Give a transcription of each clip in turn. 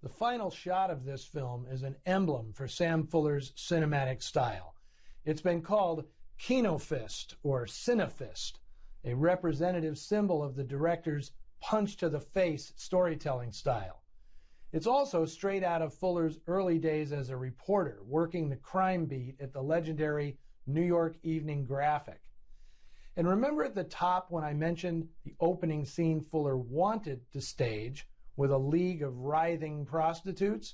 The final shot of this film is an emblem for Sam Fuller's cinematic style. It's been called Kinofist or Cinefist, a representative symbol of the director's punch-to-the-face storytelling style. It's also straight out of Fuller's early days as a reporter, working the crime beat at the legendary New York Evening Graphic. And remember at the top when I mentioned the opening scene Fuller wanted to stage with a league of writhing prostitutes?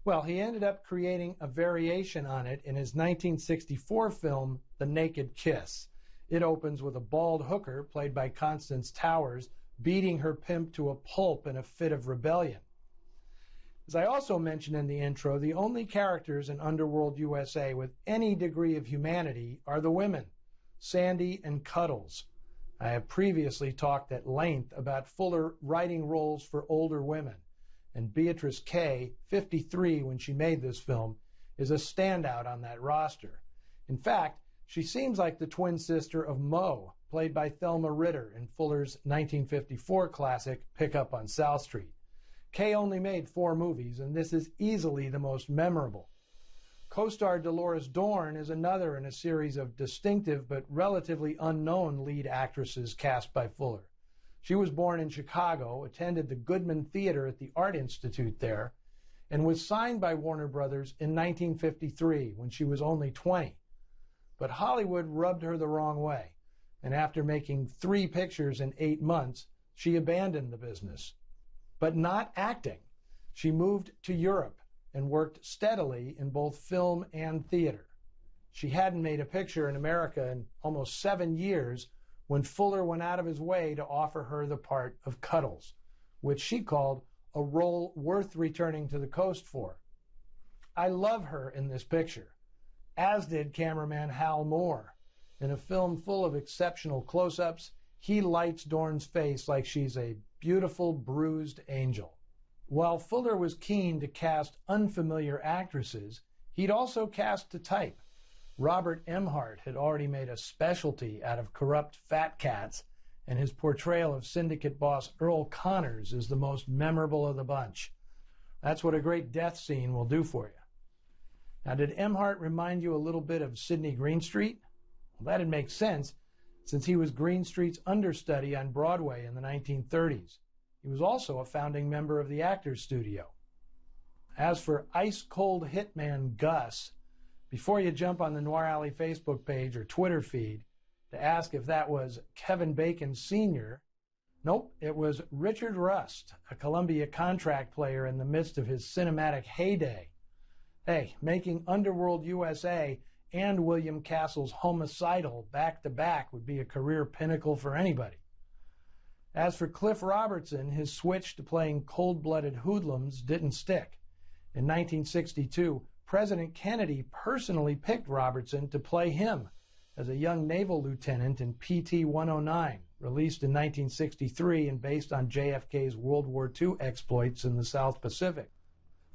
Well, he ended up creating a variation on it in his 1964 film, The Naked Kiss. It opens with a bald hooker, played by Constance Towers, beating her pimp to a pulp in a fit of rebellion. As I also mentioned in the intro, the only characters in Underworld, U.S.A. with any degree of humanity are the women, Sandy and Cuddles. I have previously talked at length about Fuller writing roles for older women, and Beatrice Kay, 53 when she made this film, is a standout on that roster. In fact, she seems like the twin sister of Mo, played by Thelma Ritter in Fuller's 1954 classic Pickup on South Street. Kay only made 4 movies, and this is easily the most memorable. Co-star Dolores Dorn is another in a series of distinctive but relatively unknown lead actresses cast by Fuller. She was born in Chicago, attended the Goodman Theater at the Art Institute there, and was signed by Warner Brothers in 1953 when she was only 20. But Hollywood rubbed her the wrong way, and after making 3 pictures in 8 months, she abandoned the business. But not acting. She moved to Europe and worked steadily in both film and theater. She hadn't made a picture in America in almost 7 years when Fuller went out of his way to offer her the part of Cuddles, which she called a role worth returning to the coast for. I love her in this picture, as did cameraman Hal Moore. In a film full of exceptional close-ups, he lights Dorn's face like she's a beautiful, bruised angel. While Fuller was keen to cast unfamiliar actresses, he'd also cast to type. Robert Emhart had already made a specialty out of corrupt fat cats, and his portrayal of syndicate boss Earl Connors is the most memorable of the bunch. That's what a great death scene will do for you. Now, did Emhart remind you a little bit of Sidney Greenstreet? Well, that'd make sense, since he was Greenstreet's understudy on Broadway in the 1930s. He was also a founding member of the Actors Studio. As for ice-cold hitman Gus, before you jump on the Noir Alley Facebook page or Twitter feed to ask if that was Kevin Bacon Sr., nope, it was Richard Rust, a Columbia contract player in the midst of his cinematic heyday. Hey, making Underworld, U.S.A. and William Castle's Homicidal back-to-back would be a career pinnacle for anybody. As for Cliff Robertson, his switch to playing cold-blooded hoodlums didn't stick. In 1962, President Kennedy personally picked Robertson to play him as a young naval lieutenant in PT 109, released in 1963 and based on JFK's World War II exploits in the South Pacific.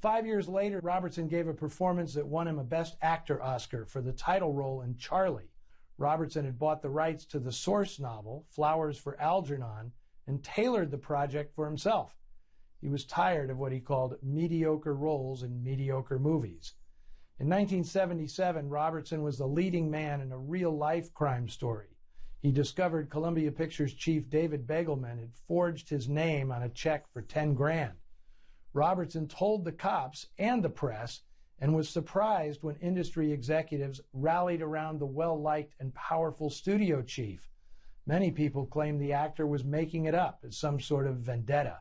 5 years later, Robertson gave a performance that won him a Best Actor Oscar for the title role in Charlie. Robertson had bought the rights to the source novel, Flowers for Algernon, and tailored the project for himself. He was tired of what he called mediocre roles in mediocre movies. In 1977, Robertson was the leading man in a real-life crime story. He discovered Columbia Pictures chief David Begelman had forged his name on a check for $10,000. Robertson told the cops and the press and was surprised when industry executives rallied around the well-liked and powerful studio chief. Many people claimed the actor was making it up as some sort of vendetta.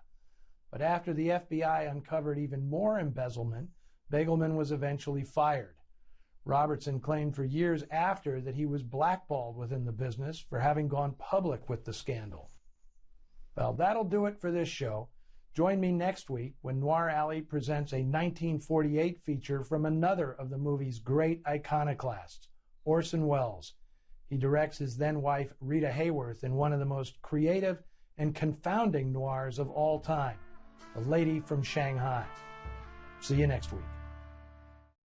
But after the FBI uncovered even more embezzlement, Begelman was eventually fired. Robertson claimed for years after that he was blackballed within the business for having gone public with the scandal. Well, that'll do it for this show. Join me next week when Noir Alley presents a 1948 feature from another of the movie's great iconoclasts, Orson Welles. He directs his then-wife Rita Hayworth in one of the most creative and confounding noirs of all time, A Lady from Shanghai. See you next week.